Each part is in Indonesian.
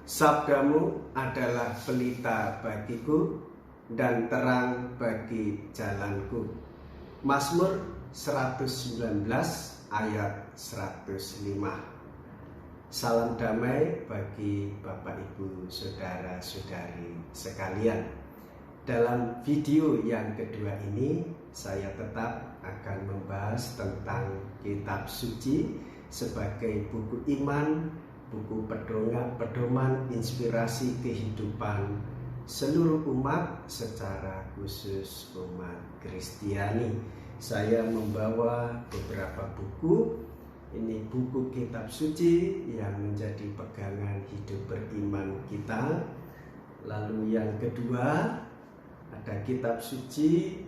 Sabdamu adalah pelita bagiku dan terang bagi jalanku. Mazmur 119 ayat 105. Salam damai bagi Bapak Ibu Saudara-saudari sekalian. Dalam video yang kedua ini saya tetap akan membahas tentang kitab suci sebagai buku iman, buku pedoman inspirasi kehidupan seluruh umat, secara khusus umat Kristiani. Saya membawa beberapa buku. Ini buku kitab suci yang menjadi pegangan hidup beriman kita. Lalu yang kedua, ada kitab suci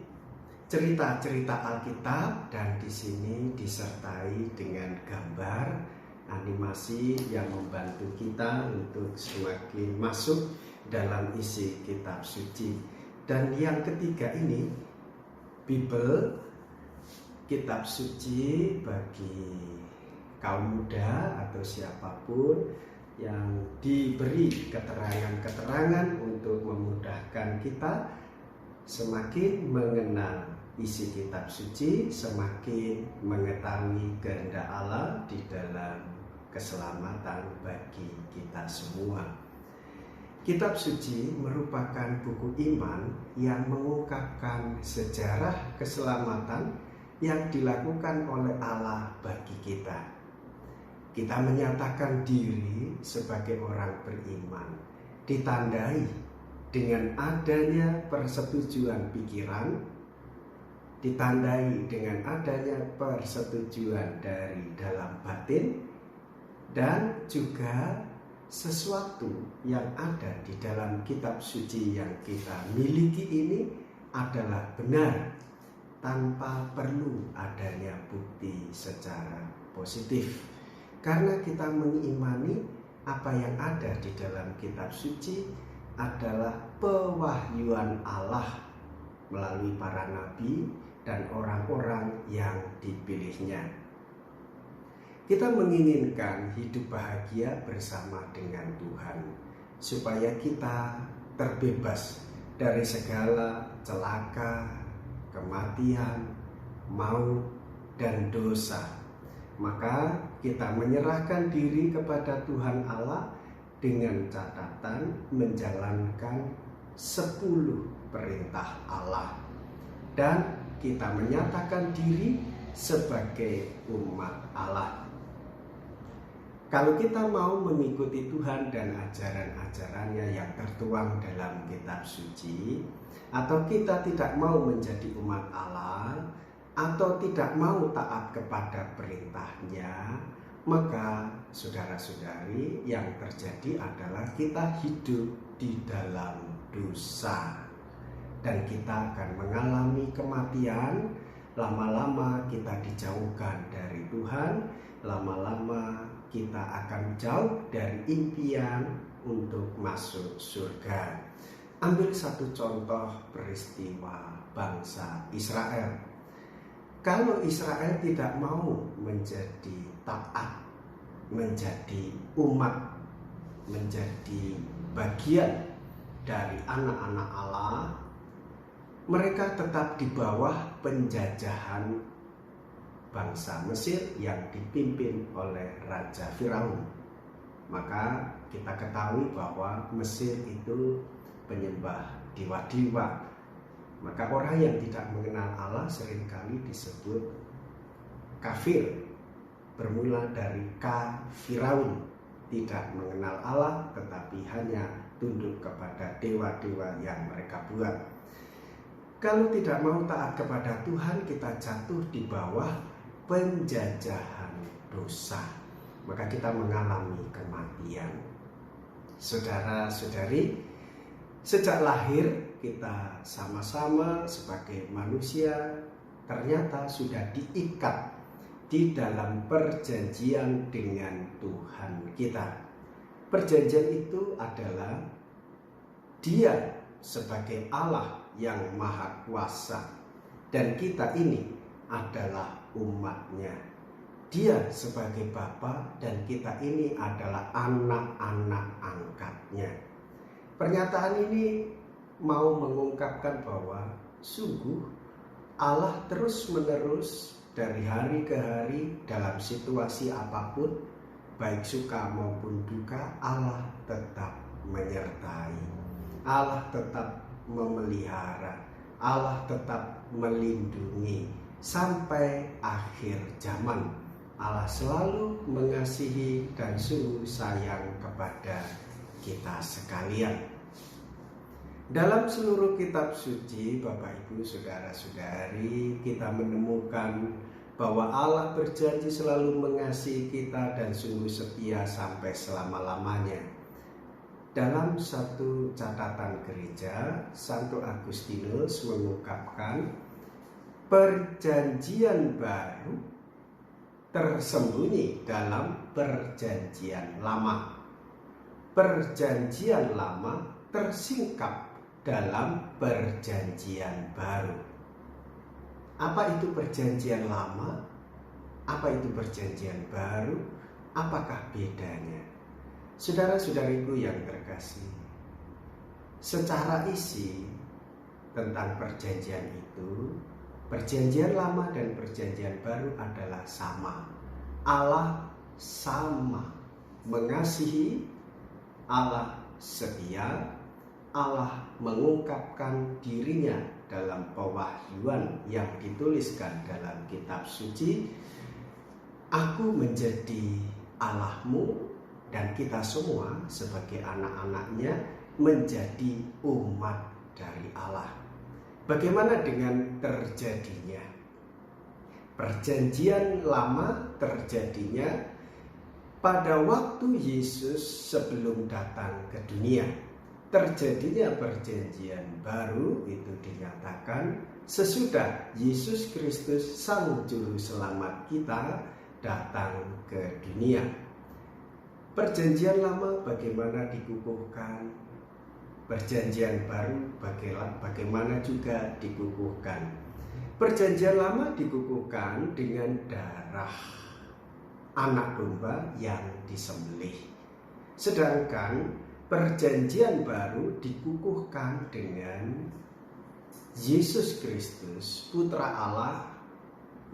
cerita-cerita Alkitab, dan di sini disertai dengan gambar animasi yang membantu kita untuk semakin masuk dalam isi kitab suci. Dan yang ketiga ini, Bible, kitab suci bagi kaum muda atau siapapun yang diberi keterangan-keterangan untuk memudahkan kita semakin mengenal isi kitab suci, semakin mengetahui kehendak Allah di dalam keselamatan bagi kita semua. Kitab suci merupakan buku iman yang mengungkapkan sejarah keselamatan yang dilakukan oleh Allah bagi kita. Kita menyatakan diri sebagai orang beriman, ditandai dengan adanya persetujuan pikiran, ditandai dengan adanya persetujuan dari dalam batin, dan juga sesuatu yang ada di dalam kitab suci yang kita miliki ini adalah benar tanpa perlu adanya bukti secara positif. Karena kita mengimani apa yang ada di dalam kitab suci adalah pewahyuan Allah melalui para nabi dan orang-orang yang dipilihnya. Kita menginginkan hidup bahagia bersama dengan Tuhan, supaya kita terbebas dari segala celaka, kematian, maut, dan dosa. Maka kita menyerahkan diri kepada Tuhan Allah dengan catatan menjalankan 10 perintah Allah, dan kita menyatakan diri sebagai umat Allah. Kalau kita mau mengikuti Tuhan dan ajaran-ajarannya yang tertuang dalam kitab suci, atau kita tidak mau menjadi umat Allah, atau tidak mau taat kepada perintahnya, maka saudara-saudari, yang terjadi adalah kita hidup di dalam dosa, dan kita akan mengalami kematian. Lama-lama kita dijauhkan dari Tuhan, lama-lama kita akan jauh dari impian untuk masuk surga. Ambil satu contoh peristiwa bangsa Israel. Kalau Israel tidak mau menjadi taat, menjadi umat, menjadi bagian dari anak-anak Allah, mereka tetap di bawah penjajahan bangsa Mesir yang dipimpin oleh Raja Firaun. Maka kita ketahui bahwa Mesir itu penyembah dewa-dewa. Maka orang yang tidak mengenal Allah seringkali disebut kafir, bermula dari Firaun, tidak mengenal Allah tetapi hanya tunduk kepada dewa-dewa yang mereka buat. Kalau tidak mau taat kepada Tuhan, kita jatuh di bawah penjajahan dosa, maka kita mengalami kematian. Saudara-saudari, sejak lahir kita sama-sama sebagai manusia ternyata sudah diikat di dalam perjanjian dengan Tuhan kita. Perjanjian itu adalah Dia sebagai Allah yang maha kuasa, dan kita ini adalah umatnya. Dia sebagai Bapa dan kita ini adalah anak-anak angkatnya. Pernyataan ini mau mengungkapkan bahwa sungguh Allah terus-menerus dari hari ke hari dalam situasi apapun, baik suka maupun duka, Allah tetap menyertai. Allah tetap memelihara, Allah tetap melindungi sampai akhir zaman. Allah selalu mengasihi dan sungguh sayang kepada kita sekalian. Dalam seluruh kitab suci, Bapak Ibu Saudara-saudari, kita menemukan bahwa Allah berjanji selalu mengasihi kita dan sungguh setia sampai selama-lamanya. Dalam satu catatan gereja, Santo Agustinus mengungkapkan perjanjian baru tersembunyi dalam perjanjian lama. Perjanjian lama tersingkap dalam perjanjian baru. Apa itu perjanjian lama? Apa itu perjanjian baru? Apakah bedanya? Saudara-saudariku yang terkasih, secara isi tentang perjanjian itu, perjanjian lama dan perjanjian baru adalah sama. Allah sama mengasihi, Allah setia, Allah mengungkapkan dirinya dalam pewahyuan yang dituliskan dalam kitab suci. Aku menjadi Allahmu dan kita semua sebagai anak-anaknya menjadi umat dari Allah. Bagaimana dengan terjadinya? Perjanjian lama terjadinya pada waktu Yesus sebelum datang ke dunia. Terjadinya perjanjian baru itu dinyatakan sesudah Yesus Kristus Sang Juru Selamat kita datang ke dunia. Perjanjian lama bagaimana dikukuhkan? Perjanjian baru bagaimana juga dikukuhkan. Perjanjian lama dikukuhkan dengan darah anak domba yang disembelih. Sedangkan perjanjian baru dikukuhkan dengan Yesus Kristus, Putra Allah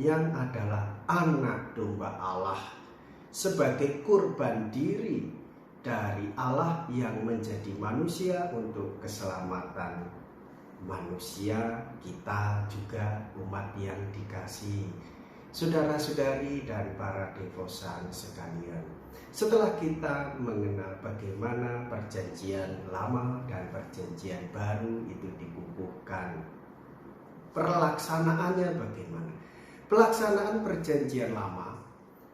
yang adalah anak domba Allah sebagai kurban diri dari Allah yang menjadi manusia untuk keselamatan manusia, kita juga umat yang dikasihi. Saudara-saudari dan para devosan sekalian, setelah kita mengenal bagaimana perjanjian lama dan perjanjian baru itu dikukuhkan, pelaksanaannya bagaimana? Pelaksanaan perjanjian lama,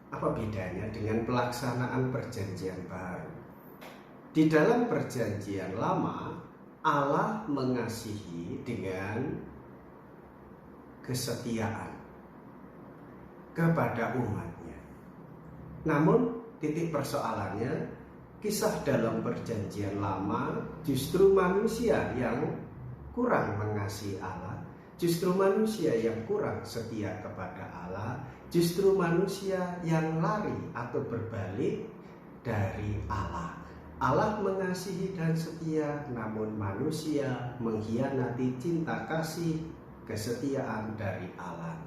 apa bedanya dengan pelaksanaan perjanjian baru? Di dalam perjanjian lama, Allah mengasihi dengan kesetiaan kepada umatnya. Namun titik persoalannya, kisah dalam perjanjian lama justru manusia yang kurang mengasihi Allah, justru manusia yang kurang setia kepada Allah, justru manusia yang lari atau berbalik dari Allah. Allah mengasihi dan setia, namun manusia mengkhianati cinta kasih kesetiaan dari Allah.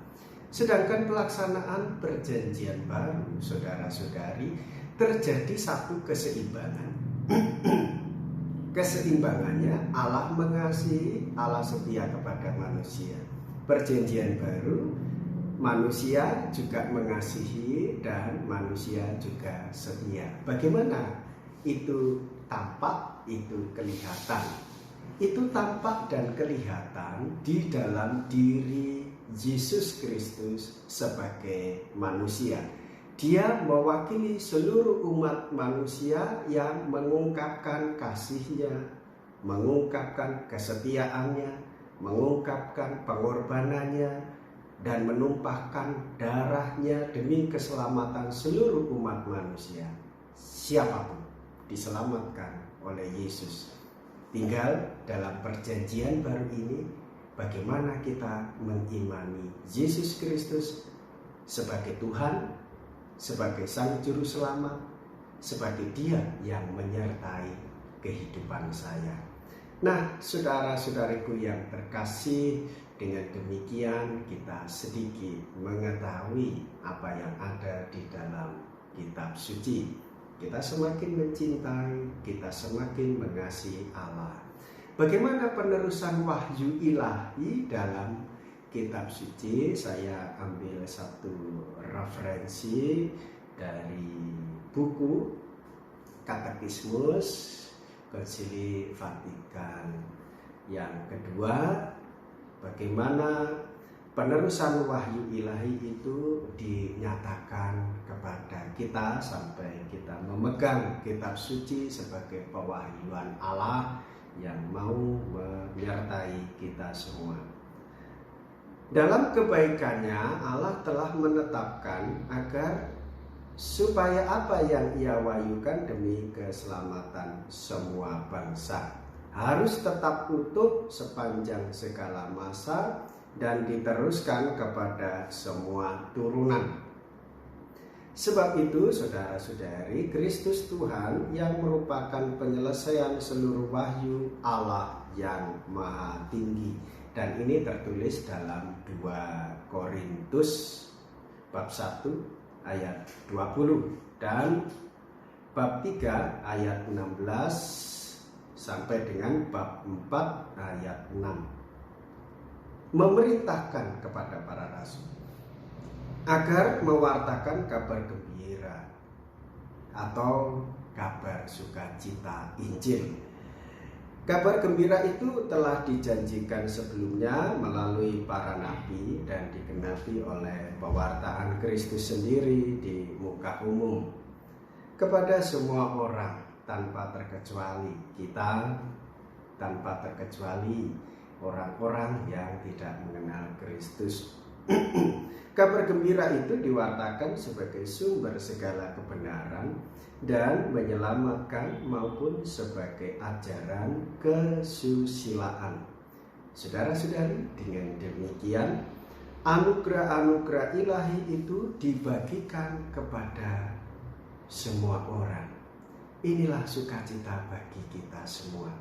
Sedangkan pelaksanaan perjanjian baru, saudara-saudari, terjadi satu keseimbangan. Keseimbangannya Allah mengasihi, Allah setia kepada manusia. Perjanjian baru, manusia juga mengasihi dan manusia juga setia. Bagaimana itu tampak, itu kelihatan? Itu tampak dan kelihatan di dalam diri Yesus Kristus sebagai manusia. Dia mewakili seluruh umat manusia yang mengungkapkan kasihnya, mengungkapkan kesetiaannya, mengungkapkan pengorbanannya, dan menumpahkan darahnya demi keselamatan seluruh umat manusia. Siapapun diselamatkan oleh Yesus. Tinggal dalam perjanjian baru ini, bagaimana kita mengimani Yesus Kristus sebagai Tuhan sebagai Sang Juru Selamat, sebagai Dia yang menyertai kehidupan saya. Nah, saudara-saudariku yang terkasih, dengan demikian kita sedikit mengetahui apa yang ada di dalam kitab suci. Kita semakin mencintai, kita semakin mengasihi Allah. Bagaimana penerusan wahyu ilahi dalam kitab suci? Saya ambil satu referensi dari buku Katekismus Konsili Vatikan yang kedua, bagaimana penerusan wahyu ilahi itu dinyatakan kepada kita sampai kita memegang kitab suci sebagai pewahyuan Allah yang mau menyertai kita semua. Dalam kebaikannya Allah telah menetapkan agar supaya apa yang Ia wahyukan demi keselamatan semua bangsa harus tetap utuh sepanjang segala masa dan diteruskan kepada semua turunan. Sebab itu, saudara-saudari, Kristus Tuhan yang merupakan penyelesaian seluruh wahyu Allah yang maha tinggi. Dan ini tertulis dalam 2 Korintus bab 1 ayat 20 dan bab 3 ayat 16 sampai dengan bab 4 ayat 6. Memerintahkan kepada para rasul agar mewartakan kabar gembira atau kabar sukacita Injil. Kabar gembira itu telah dijanjikan sebelumnya melalui para nabi dan digenapi oleh pewartaan Kristus sendiri di muka umum kepada semua orang tanpa terkecuali, kita tanpa terkecuali orang-orang yang tidak mengenal Kristus. Kabar gembira itu diwartakan sebagai sumber segala kebenaran dan menyelamatkan maupun sebagai ajaran kesusilaan. Saudara-saudari, dengan demikian anugerah-anugerah ilahi itu dibagikan kepada semua orang. Inilah sukacita bagi kita semua.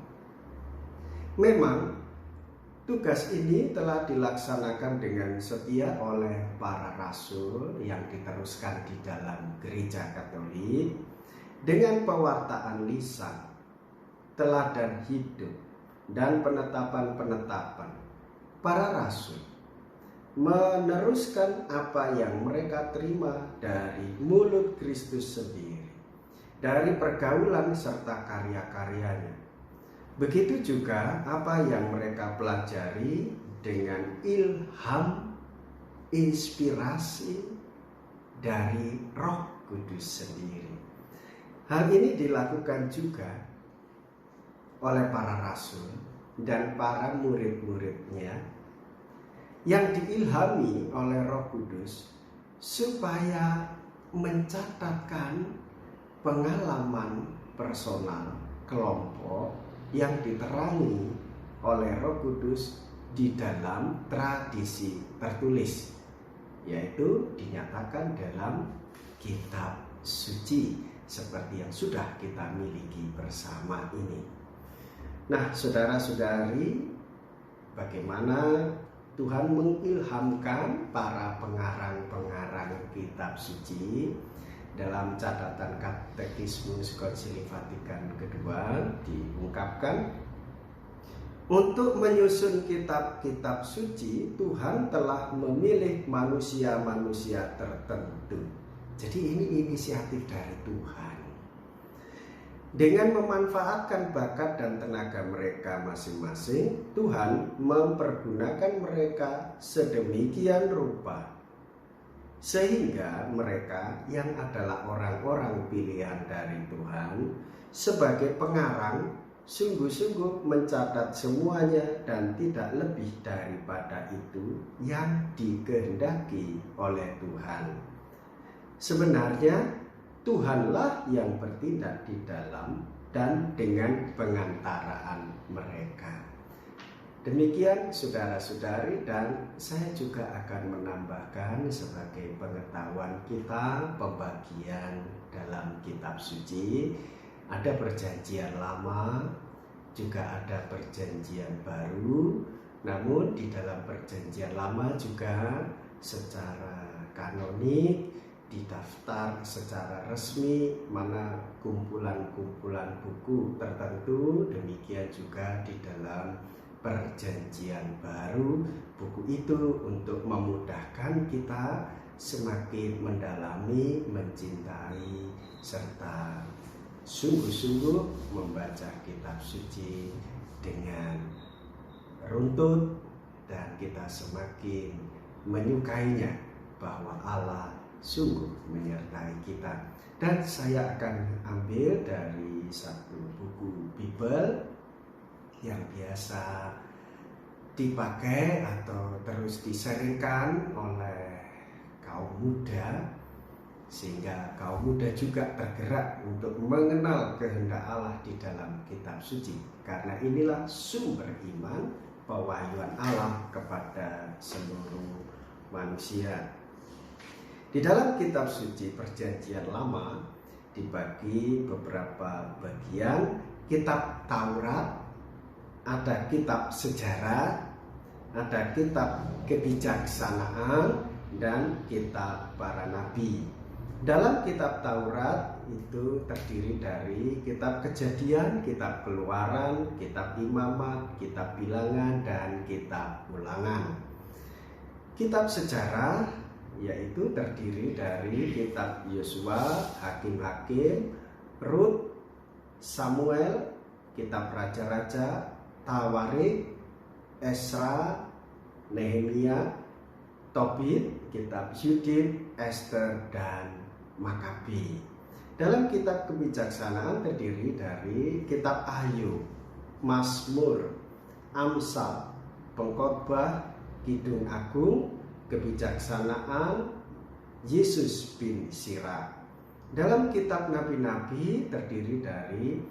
Memang tugas ini telah dilaksanakan dengan setia oleh para rasul yang diteruskan di dalam gereja Katolik dengan pewartaan lisan, teladan hidup, dan penetapan-penetapan. Para rasul meneruskan apa yang mereka terima dari mulut Kristus sendiri, dari pergaulan serta karya-karyanya. Begitu juga apa yang mereka pelajari dengan ilham, inspirasi dari Roh Kudus sendiri. Hal ini dilakukan juga oleh para rasul dan para murid-muridnya yang diilhami oleh Roh Kudus supaya mencatatkan pengalaman personal kelompok yang diterangi oleh Roh Kudus di dalam tradisi tertulis, yaitu dinyatakan dalam kitab suci seperti yang sudah kita miliki bersama ini. Nah, saudara-saudari, bagaimana Tuhan mengilhamkan para pengarang-pengarang kitab suci. Dalam catatan Katekismus Konsili Vatikan kedua diungkapkan, untuk menyusun kitab-kitab suci Tuhan telah memilih manusia-manusia tertentu. Jadi ini inisiatif dari Tuhan. Dengan memanfaatkan bakat dan tenaga mereka masing-masing, Tuhan mempergunakan mereka sedemikian rupa sehingga mereka yang adalah orang-orang pilihan dari Tuhan sebagai pengarang sungguh-sungguh mencatat semuanya dan tidak lebih daripada itu yang dikehendaki oleh Tuhan. Sebenarnya Tuhanlah yang bertindak di dalam dan dengan pengantaraan mereka. Demikian saudara-saudari, dan saya juga akan menambahkan sebagai pengetahuan kita pembagian dalam kitab suci. Ada perjanjian lama, juga ada perjanjian baru. Namun di dalam perjanjian lama juga secara kanonik didaftar secara resmi mana kumpulan-kumpulan buku tertentu. Demikian juga di dalam perjanjian baru, buku itu untuk memudahkan kita semakin mendalami, mencintai, serta sungguh-sungguh membaca kitab suci dengan runtut, dan kita semakin menyukainya bahwa Allah sungguh menyertai kita. Dan saya akan ambil dari satu buku Bible yang biasa dipakai atau terus diseringkan oleh kaum muda, sehingga kaum muda juga tergerak untuk mengenal kehendak Allah di dalam kitab suci. Karena inilah sumber iman, pewahyuan Allah kepada seluruh manusia. Di dalam kitab suci perjanjian lama dibagi beberapa bagian. Kitab Taurat, ada kitab sejarah, ada kitab kebijaksanaan, dan kitab para nabi. Dalam kitab Taurat itu terdiri dari kitab Kejadian, kitab Keluaran, kitab Imamat, kitab Bilangan, dan kitab Ulangan. Kitab sejarah yaitu terdiri dari kitab Yosua, Hakim-Hakim, Rut, Samuel, kitab Raja-Raja, Tawarik, Esra, Nehemia, Tobit, kitab Yudit, Ester, dan Makabi. Dalam kitab kebijaksanaan terdiri dari kitab Ayub, Mazmur, Amsal, Pengkhotbah, Kidung Agung, kebijaksanaan, Yesus bin Sirach. Dalam kitab nabi-nabi terdiri dari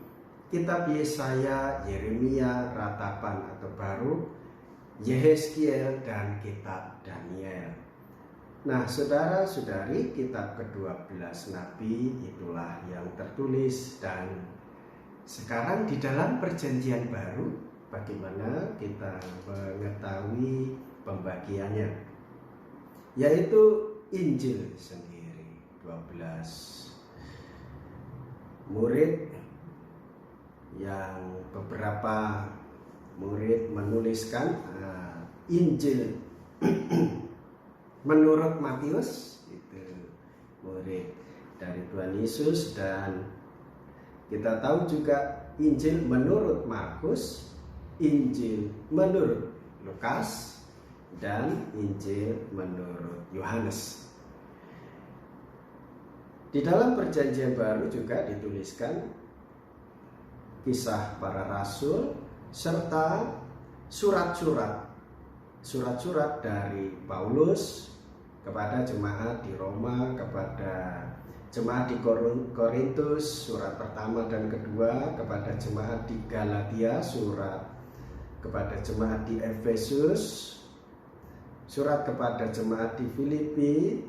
kitab Yesaya, Yeremia, Ratapan atau Baruk, Yehezkiel, dan kitab Daniel. Nah, saudara-saudari, kitab ke-12 Nabi itulah yang tertulis. Dan sekarang di dalam perjanjian baru, bagaimana kita mengetahui pembagiannya, yaitu Injil sendiri. 12 murid, yang beberapa murid menuliskan Injil menurut Matius, itu murid dari Tuhan Yesus. Dan kita tahu juga Injil menurut Markus, Injil menurut Lukas, dan Injil menurut Yohanes. Di dalam perjanjian baru juga dituliskan kisah para rasul serta surat-surat dari Paulus kepada jemaat di Roma, kepada jemaat di Korintus, surat pertama dan kedua, kepada jemaat di Galatia, surat kepada jemaat di Efesus, surat kepada jemaat di Filipi,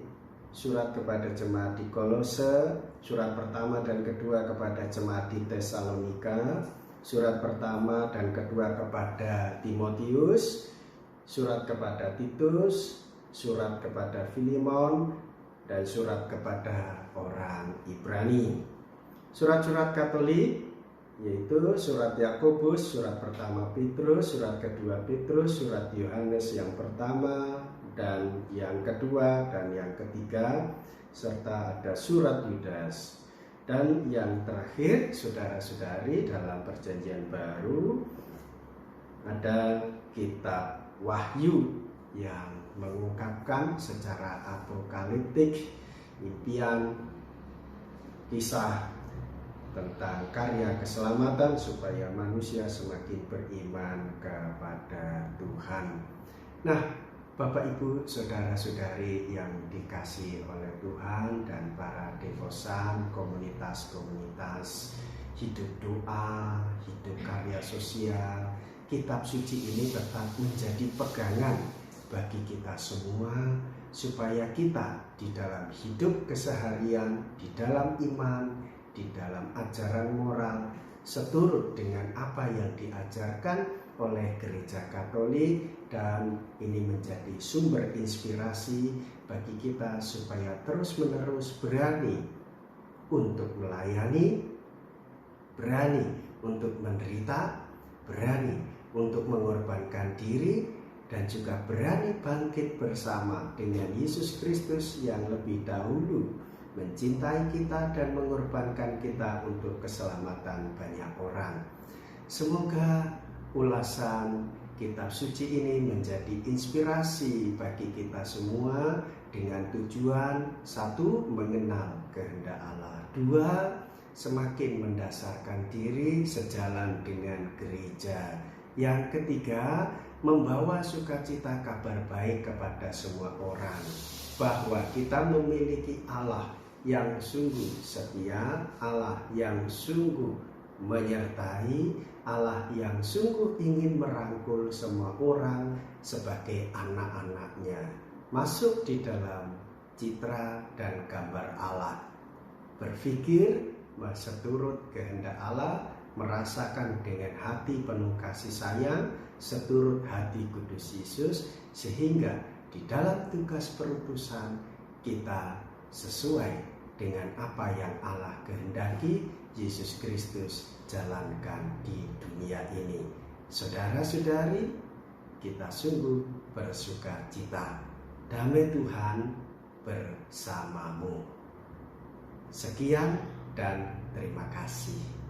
surat kepada jemaat di Kolose, surat pertama dan kedua kepada jemaat di Tesalonika, surat pertama dan kedua kepada Timotius, surat kepada Titus, surat kepada Filemon, dan surat kepada orang Ibrani. Surat-surat Katolik yaitu surat Yakobus, surat pertama Petrus, surat kedua Petrus, surat Yohanes yang pertama dan yang kedua dan yang ketiga, serta ada surat Yudas. Dan yang terakhir, saudara-saudari, dalam perjanjian baru ada kitab Wahyu yang mengungkapkan secara apokaliptik impian, kisah tentang karya keselamatan supaya manusia semakin beriman kepada Tuhan. Nah, Bapak Ibu, saudara-saudari yang dikasihi oleh Tuhan, dan para devosan komunitas-komunitas hidup doa, hidup karya sosial kitab suci ini tetap menjadi pegangan bagi kita semua, supaya kita di dalam hidup keseharian, di dalam iman, di dalam ajaran moral, seturut dengan apa yang diajarkan oleh Gereja Katolik, dan ini menjadi sumber inspirasi bagi kita supaya terus-menerus berani untuk melayani, berani untuk menderita, berani untuk mengorbankan diri, dan juga berani bangkit bersama dengan Yesus Kristus yang lebih dahulu mencintai kita dan mengorbankan kita untuk keselamatan banyak orang. Semoga ulasan kitab suci ini menjadi inspirasi bagi kita semua dengan tujuan: satu, mengenal kehendak Allah; dua, semakin mendasarkan diri sejalan dengan gereja; yang ketiga, membawa sukacita kabar baik kepada semua orang, bahwa kita memiliki Allah yang sungguh setia, Allah yang sungguh menyertai, Allah yang sungguh ingin merangkul semua orang sebagai anak-anaknya masuk di dalam citra dan gambar Allah. Berpikir seturut kehendak Allah, merasakan dengan hati penuh kasih sayang seturut hati kudus Yesus, sehingga di dalam tugas perutusan kita sesuai dengan apa yang Allah kehendaki Yesus Kristus jalankan di dunia ini. Saudara-saudari, kita sungguh bersukacita. Damai Tuhan bersamamu. Sekian dan terima kasih.